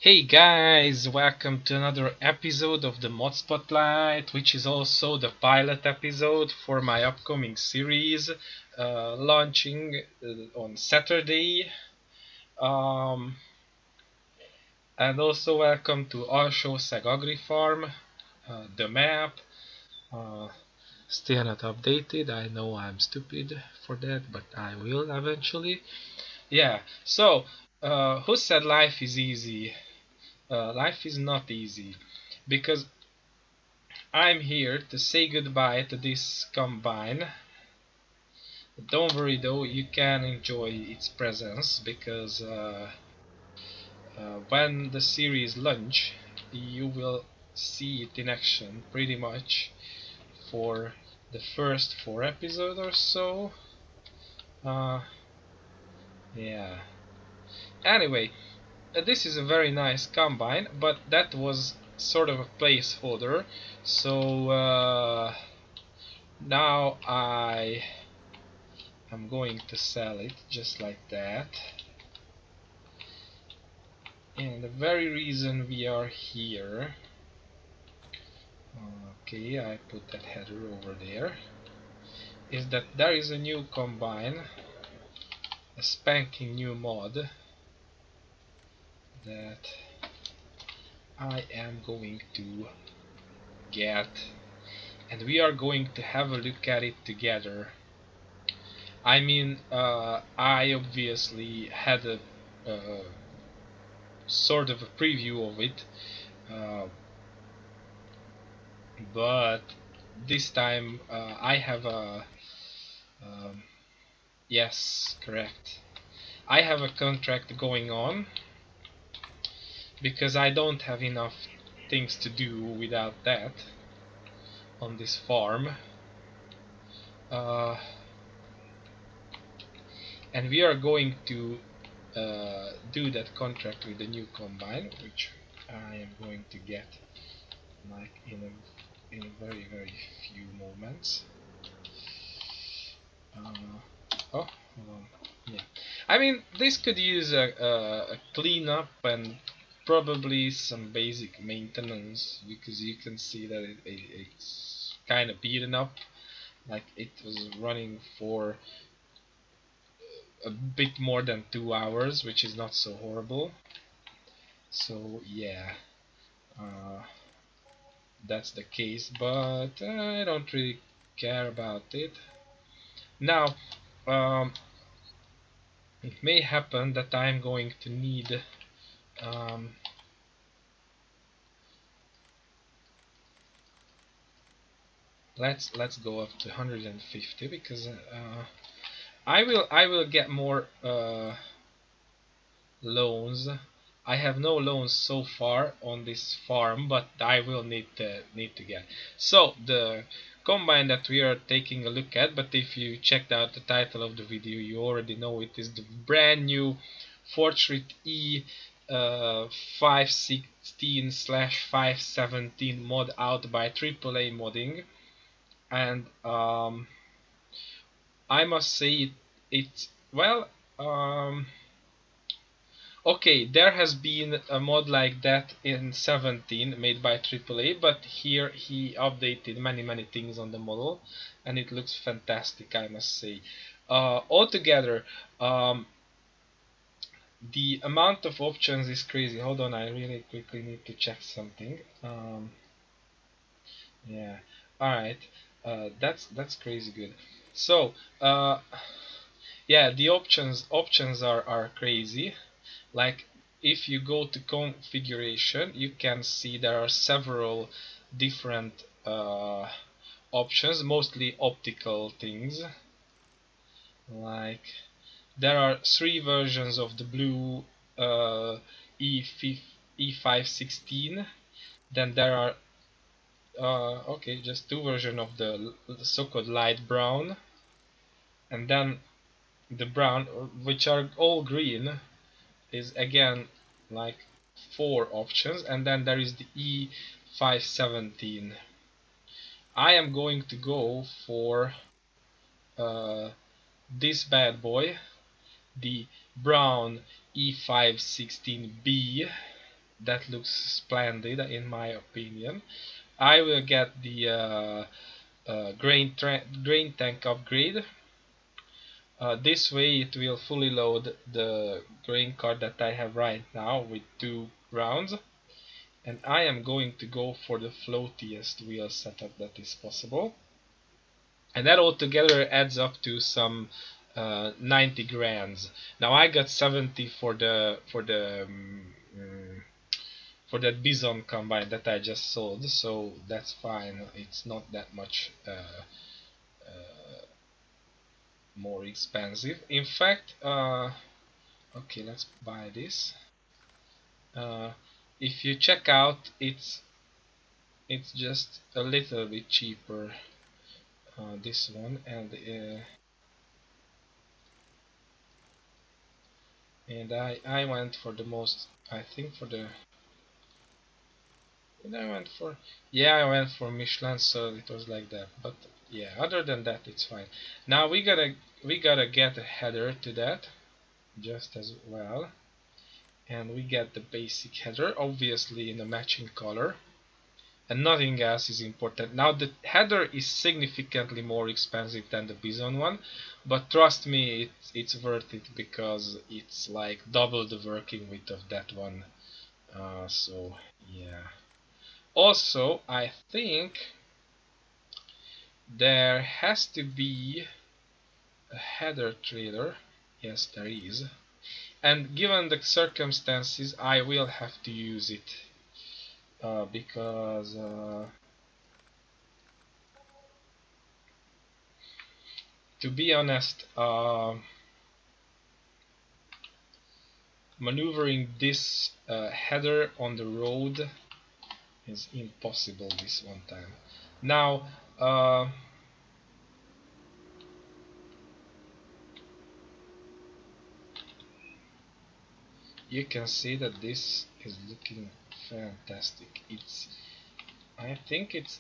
Hey guys, welcome to another episode of the Modspotlight, which is also the pilot episode for my upcoming series launching on Saturday. Um, and also welcome to Alsószeg Agri Farm, the map. Uh, Still not updated. I know I'm stupid for that, but I will eventually. Yeah, so who said life is easy? Life is not easy because I'm here to say goodbye to this combine. Don't worry though, you can enjoy its presence because when the series launch, you will see it in action pretty much for the first 4 episodes or so. Uh, yeah. Anyway, this is a very nice combine, but that was sort of a placeholder. So now I'm going to sell it just like that. And the very reason we are here, okay, I put that header over there, is that there is a new combine, a spanking new mod that I am going to get, and we are going to have a look at it together. I mean, I obviously had a sort of a preview of it, uh, but this time I have a yes, correct. I have a contract going on because I don't have enough things to do without that on this farm. Uh, and we are going to do that contract with the new combine, which I am going to get like in a very few moments. Oh, hold on. Yeah. I mean, this could use a cleanup and probably some basic maintenance because you can see that it's kind of beaten up. Like it was running for a bit more than 2 hours, which is not so horrible. So yeah, uh, that's the case, but I don't really care about it. Now, it may happen that I'm going to need um, let's go up to 150 because I will get more loans. I have no loans so far on this farm, but I will need to get. So the combine that we are taking a look at, but if you checked out the title of the video, you already know it is the brand new Fortschritt E516/517 mod out by AAA Modding, and I must say it well. Okay, there has been a mod like that in 17 made by AAA, but here he updated many things on the model, and it looks fantastic, I must say. Altogether, the amount of options is crazy. Hold on, I really quickly need to check something. Yeah, all right, that's crazy good. So, yeah, the options are crazy. Like if you go to configuration, you can see there are several different options, mostly optical things. Like there are 3 versions of the blue E516. Then there are okay, just 2 versions of the so-called light brown, and then the brown, which are all green, is again like 4 options, and then there is the E517. I am going to go for uh, this bad boy, the brown E516B, that looks splendid in my opinion. I will get the grain tank upgrade. This way it will fully load the grain cart that I have right now with 2 rounds, and I am going to go for the floatiest wheel setup that is possible, and that altogether adds up to some 90 grands. Now I got 70 for that Bison combine that I just sold, so that's fine. It's not that much more expensive. In fact, okay, let's buy this. Uh, if you check out, it's just a little bit cheaper. This one and I went for the most. I think for the. And I went for. Yeah, I went for Michelin, so it was like that. But yeah, other than that, it's fine. Now we gotta get a header to that, just as well, and we get the basic header, obviously in a matching color, and nothing else is important. Now the header is significantly more expensive than the Bison one, but trust me, it's worth it because it's like double the working width of that one. So yeah. Also, I think there has to be a header trailer. Yes, there is. And given the circumstances, I will have to use it because to be honest, maneuvering this header on the road is impossible this one time. Now, you can see that this is looking fantastic. I think it's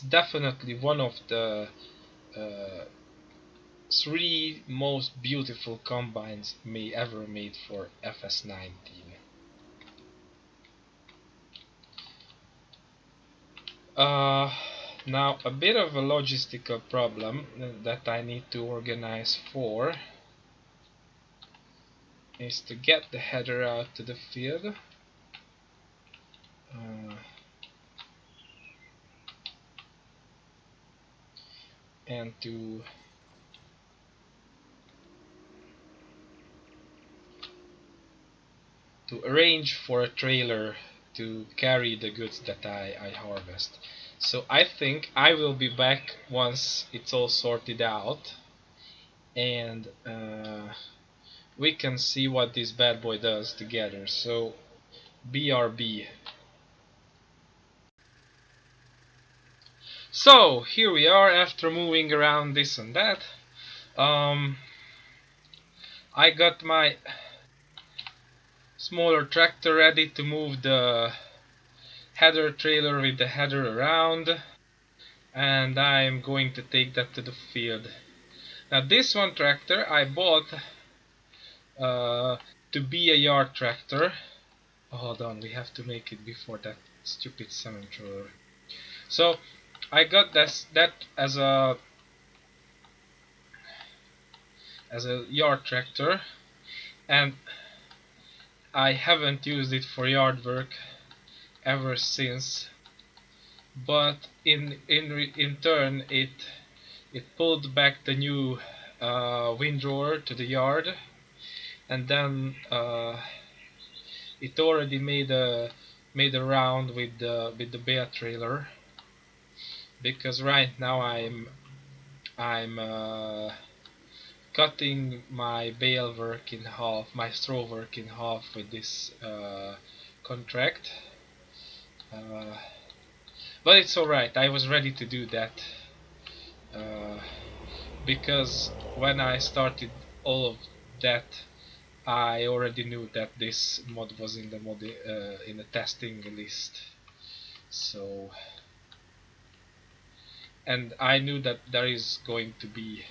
definitely one of the uh, 3 most beautiful combines ever made for FS19. Uh, Now a bit of a logistical problem that I need to organize for is to get the header out to the field. And to arrange for a trailer to carry the goods that I harvest. So I think I will be back once it's all sorted out, and we can see what this bad boy does together. So BRB. So here we are after moving around this and that. I got my smaller tractor ready to move the header trailer with the header around, and I'm going to take that to the field. Now this one tractor I bought to be a yard tractor. Oh, hold on, we have to make it before that stupid cement roller. So I got that as a yard tractor, and I haven't used it for yard work ever since. But in turn it pulled back the new windrower to the yard, and then it already made a round with the bale trailer, because right now I'm cutting my bale work in half, my straw work in half with this contract. But it's alright, I was ready to do that uh, because when I started all of that, I already knew that this mod was in the testing list. So, and I knew that there is going to be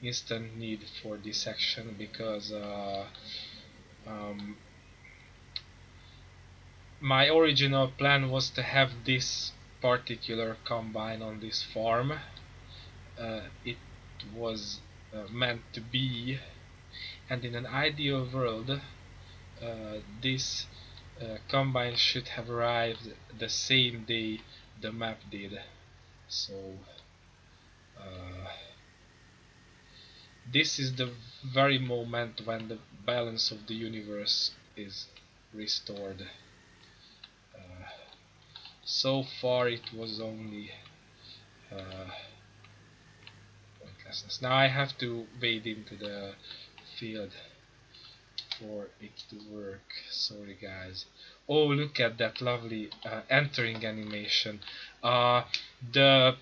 instant need for this action, because um, my original plan was to have this particular combine on this farm. It was meant to be, and in an ideal world, this combine should have arrived the same day the map did. So this is the very moment when the balance of the universe is restored. So far it was only pointlessness. Now I have to wade into the field for it to work. Sorry guys. Oh, look at that lovely entering animation. The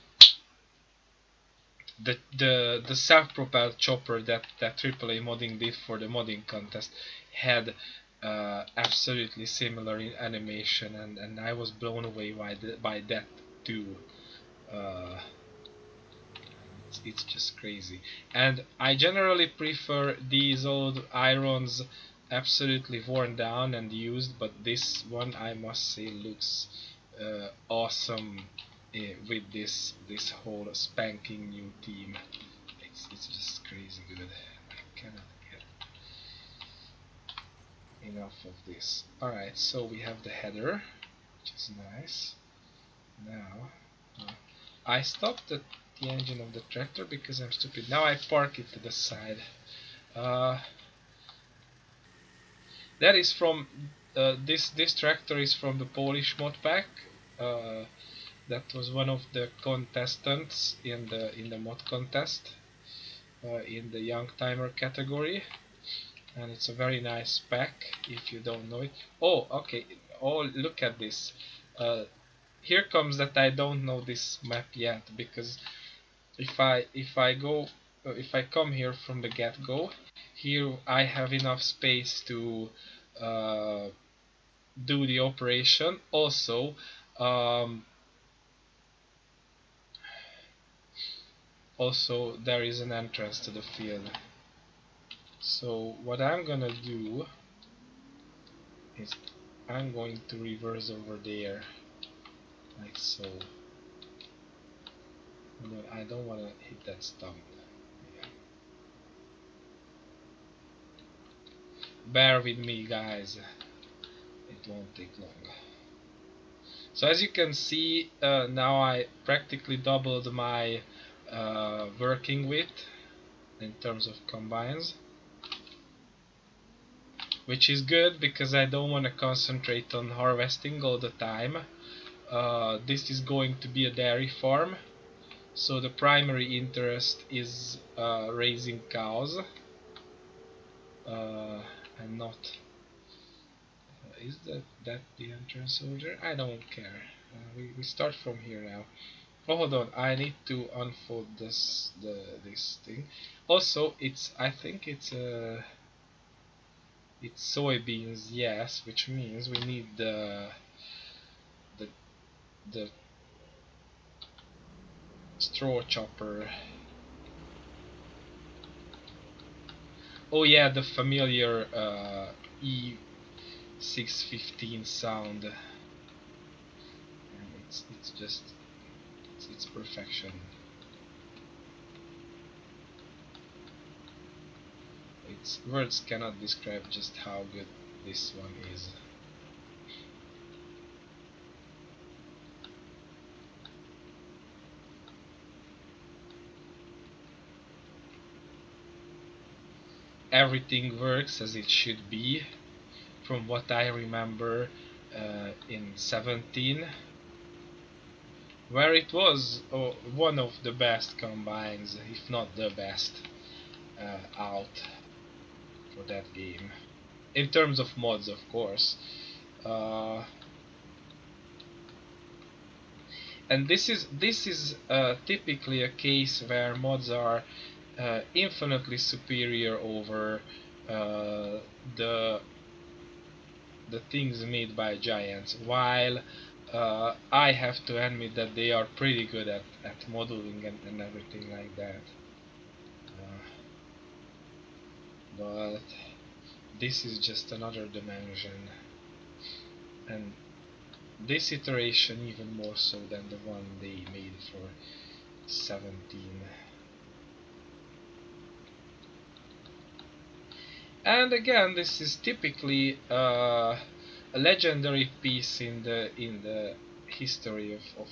the self-propelled chopper that AAA Modding did for the modding contest had absolutely similar animation, and I was blown away by that too. Uh, it's just crazy. And I generally prefer these old irons absolutely worn down and used, but this one I must say looks awesome with this whole spanking new team. It's just crazy good. I cannot get enough of this. Alright, so we have the header, which is nice. Now I stopped the engine of the tractor because I'm stupid. Now I park it to the side. That is from this tractor is from the Polish mod pack. That was one of the contestants in the mod contest in the young timer category, and it's a very nice pack if you don't know it. Oh, okay. Oh, look at this. Here comes that I don't know this map yet, because if I come here from the get-go, here I have enough space to do the operation. Also, there is an entrance to the field. So what I'm gonna do is I'm going to reverse over there, like so. No, I don't want to hit that stump. Yeah. Bear with me, guys. It won't take long. So as you can see, now I practically doubled my working width in terms of combines, which is good because I don't want to concentrate on harvesting all the time. This is going to be a dairy farm, so the primary interest is raising cows, and not is that the entrance soldier? I don't care. We start from here now. Oh, hold on, I need to unfold this thing. Also, I think it's soybeans, yes, which means we need the straw chopper. Oh yeah, the familiar E615 sound. And it's just it's perfection. Words cannot describe just how good this one is. Everything works as it should be, from what I remember in 17, where it was one of the best combines, if not the best, out for that game. In terms of mods, of course. And this is typically a case where mods are infinitely superior over the things made by giants, while I have to admit that they are pretty good at modeling and everything like that. but this is just another dimension, and this iteration even more so than the one they made for 17. And again, this is typically a legendary piece in the history of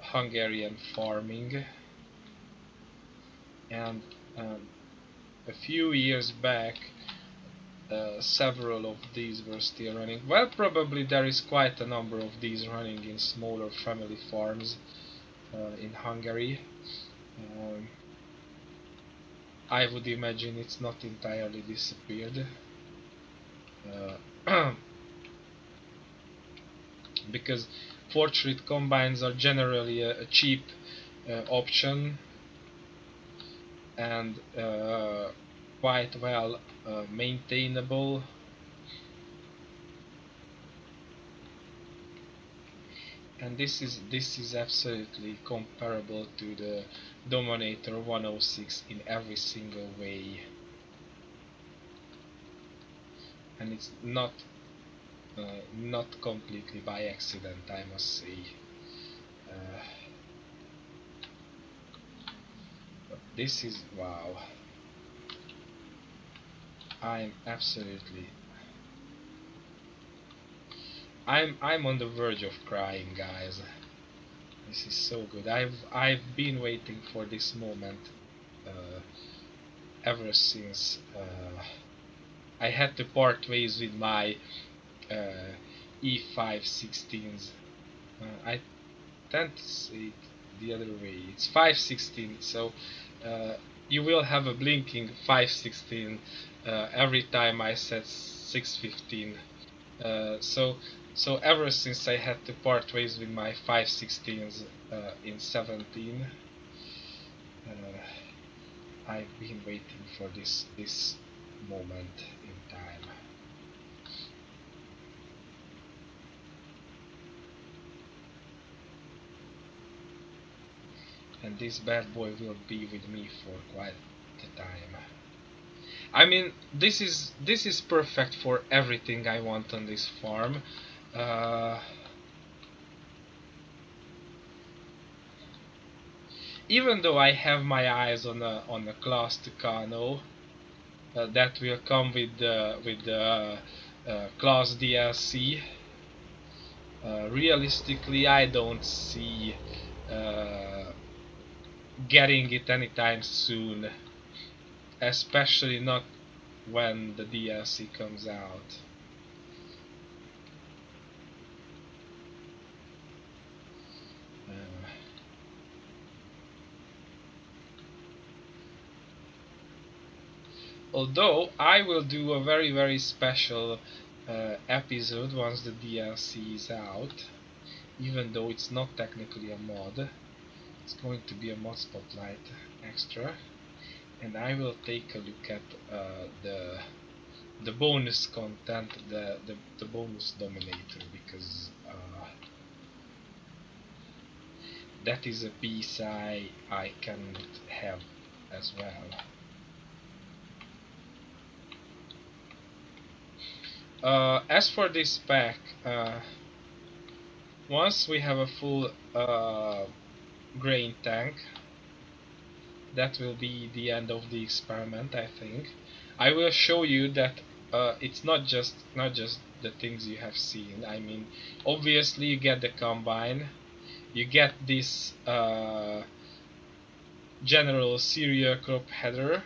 Hungarian farming, and a few years back several of these were still running. Well, probably there is quite a number of these running in smaller family farms in Hungary. I would imagine it's not entirely disappeared, because Fortschritt combines are generally a cheap option, and quite well maintainable. And this is absolutely comparable to the Dominator 106 in every single way, and it's not completely by accident, I must say. But this is wow. I'm absolutely I'm on the verge of crying, guys. This is so good. I've been waiting for this moment ever since I had to part ways with my E516s. I tend to say it the other way. It's 516, so you will have a blinking 516 every time I set 615. So ever since I had to part ways with my 516s in 17, I've been waiting for this moment in time. And this bad boy will be with me for quite the time. I mean, this is perfect for everything I want on this farm. Even though I have my eyes on a Class Tucano that will come with the Class DLC, realistically I don't see getting it anytime soon, especially not when the DLC comes out. Although I will do a very special episode once the DLC is out, even though it's not technically a mod. It's going to be a Modspotlight extra, and I will take a look at the bonus content, the bonus Dominator, because that is a piece I cannot have as well. As for this pack, once we have a full grain tank, that will be the end of the experiment, I think. I will show you that it's not just the things you have seen. I mean, obviously you get the combine, you get this general cereal crop header,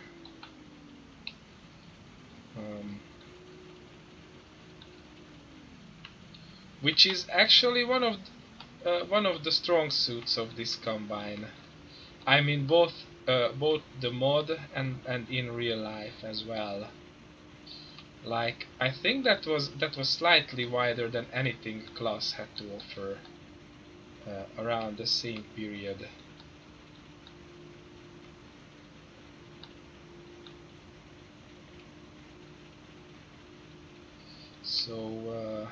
which is actually one of the strong suits of this combine. I mean, both the mod and in real life as well. Like, I think that was slightly wider than anything Class had to offer around the same period. So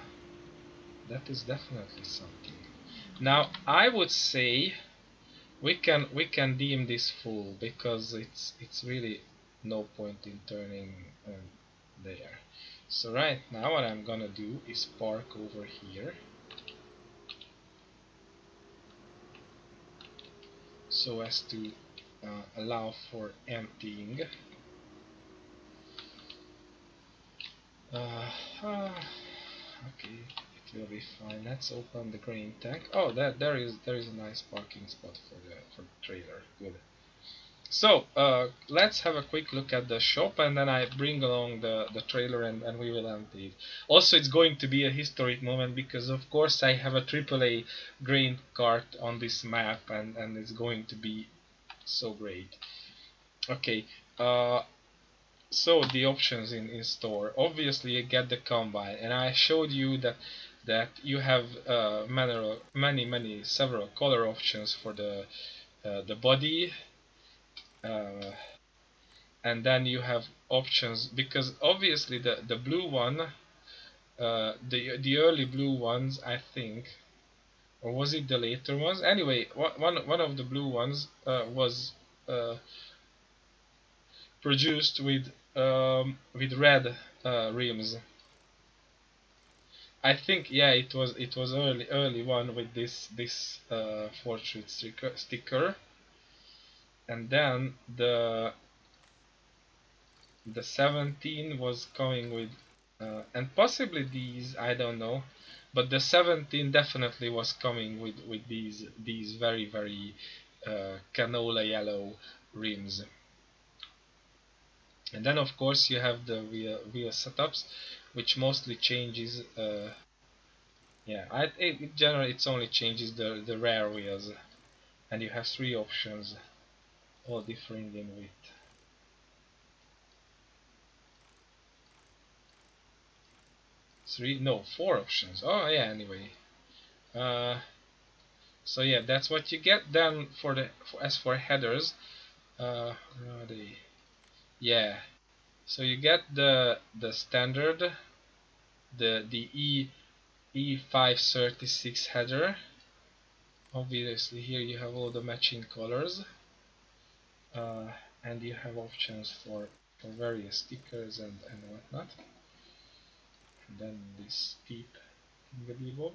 that is definitely something. Now I would say we can deem this full, because it's really no point in turning there. So right now what I'm gonna do is park over here so as to allow for emptying. Okay, it will be fine. Let's open the grain tank. Oh, there is a nice parking spot for the trailer. Good. So let's have a quick look at the shop, and then I bring along the trailer, and we will empty it. Also, it's going to be a historic moment because of course I have a AAA grain cart on this map, and it's going to be so great. Okay, so the options in store. Obviously, you get the combine, and I showed you that you have several color options for the body, uh, and then you have options because obviously the blue one, the early blue ones, I think, or was it the later ones? Anyway, one of the blue ones was uh, produced with red rims. I think, yeah, it was early one with this Fortschritt sticker, and then the 17 was coming with and possibly these, I don't know, but the 17 definitely was coming with these very canola yellow rims. And then of course you have the wheel setups, which mostly changes yeah, in general it's only changes the rear wheels, and you have three options, all differing in width. Three, no, four options. Oh yeah, anyway. Uh, so yeah, that's what you get. Then as for headers, where are they? Yeah. So you get the standard, the E536 header. Obviously here you have all the matching colors, uh, and you have options for various stickers and whatnot. And then this peep thingamybob.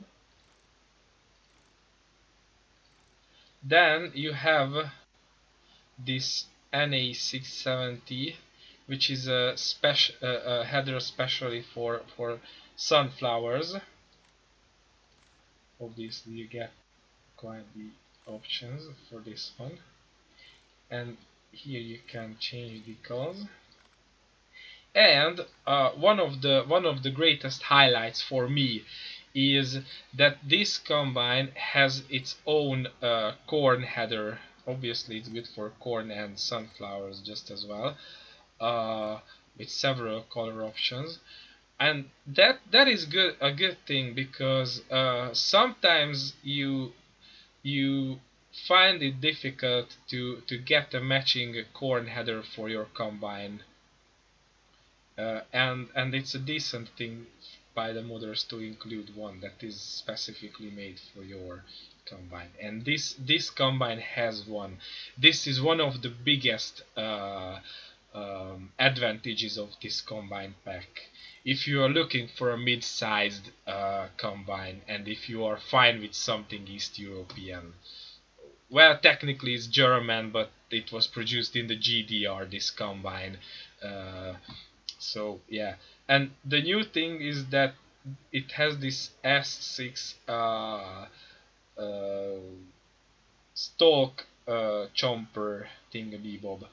Then you have this NA670, which is a header specially for sunflowers. Obviously you get quite the options for this one, and here you can change the colors. And one of the greatest highlights for me is that this combine has its own corn header. Obviously it's good for corn and sunflowers just as well, uh, with several color options, and that is a good thing because sometimes you find it difficult to get a matching corn header for your combine, and it's a decent thing by the modders to include one that is specifically made for your combine, and this combine has one. This is one of the biggest advantages of this combine pack. If you are looking for a mid-sized combine, and if you are fine with something East European, well, technically it's German, but it was produced in the GDR, this combine. Uh, so yeah, and the new thing is that it has this S6 stalk chomper thingamabob.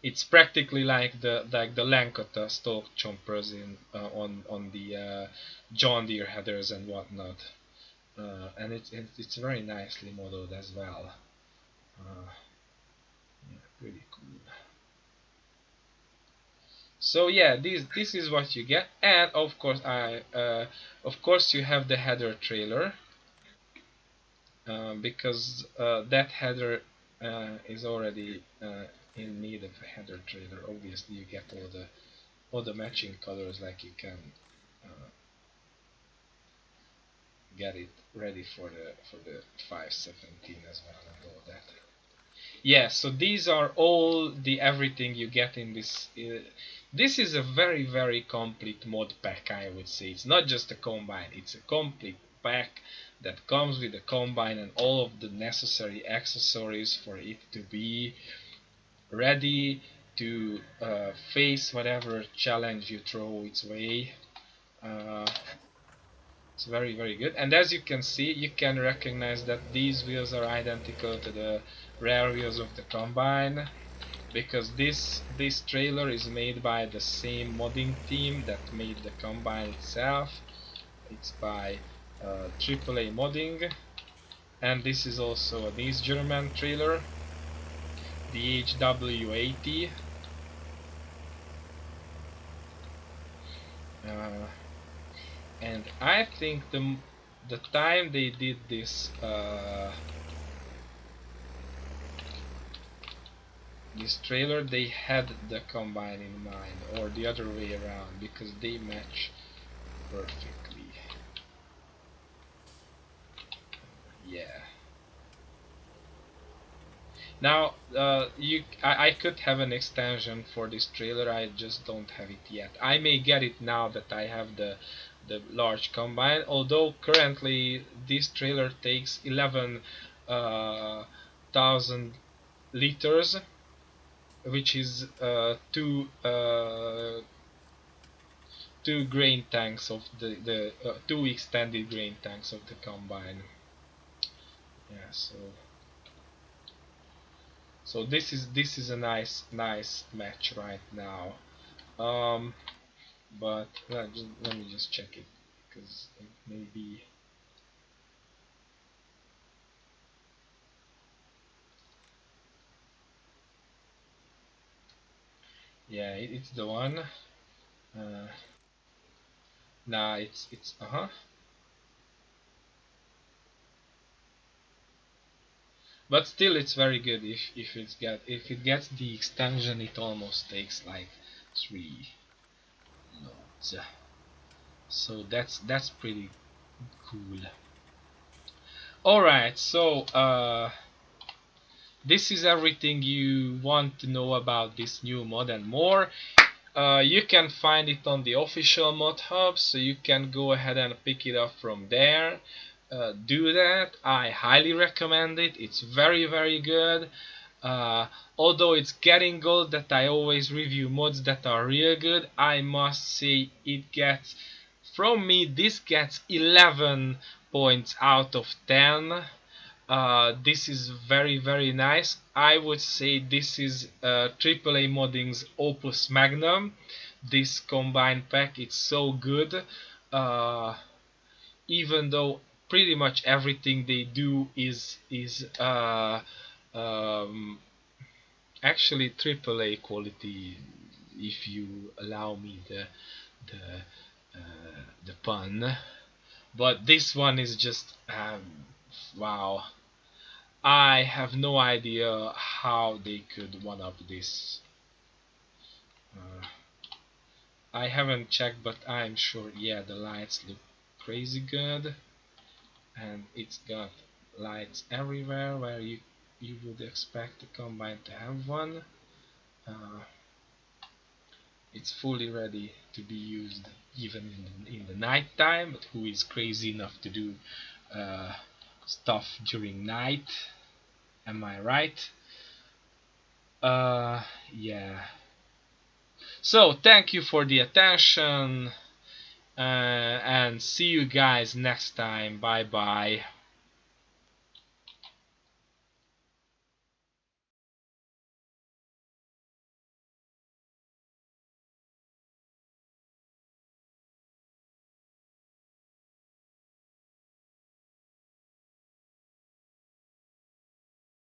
It's practically like the Lankota stalk chompers in on the John Deere headers and whatnot, and it's very nicely modeled as well. Yeah, pretty cool. So yeah, this is what you get, and of course you have the header trailer, because that header is already in need of a header trailer. Obviously, you get all the matching colors, like you can get it ready for the 517 as well and all that. Yeah, so these are all the everything you get in this. This is a very complete mod pack, I would say. It's not just a combine, it's a complete pack that comes with the combine and all of the necessary accessories for it to be ready to face whatever challenge you throw its way. Uh, it's very good, and as you can see, you can recognize that these wheels are identical to the rare wheels of the combine, because this trailer is made by the same modding team that made the combine itself. It's by AAA Modding, and this is also an East German trailer, the HW80. Uh, and I think the time they did this trailer, they had the combine in mind, or the other way around, because they match perfectly. Yeah. Now, I could have an extension for this trailer, I just don't have it yet. I may get it now that I have the large combine, although currently this trailer takes 11,000 liters, which is two grain tanks of the two extended grain tanks of the combine. Yeah, so this is a nice match right now. But let me just check it, because it may be. Yeah, it's the one. Nah, it's But still, it's very good. If it gets the extension, it almost takes like 3 loads. So that's pretty cool. All right, so this is everything you want to know about this new mod and more. You can find it on the official mod hub, so you can go ahead and pick it up from there. Do that. I highly recommend it. It's very good. Uh, Although it's getting old that I always review mods that are real good, I must say it gets, from me, this gets 11 points out of 10. This is very nice. I would say this is AAA Modding's opus magnum. This combined pack, it's so good. Uh, Even though pretty much everything they do is um, actually AAA quality, if you allow me the the pun. But this one is just wow. I have no idea how they could one up this. Uh, I haven't checked, but I'm sure. Yeah, the lights look crazy good, and it's got lights everywhere where you would expect the combine to have one. Uh, it's fully ready to be used even in the night time. But who is crazy enough to do uh, stuff during night? Am I right? Yeah. So thank you for the attention, and see you guys next time. Bye bye.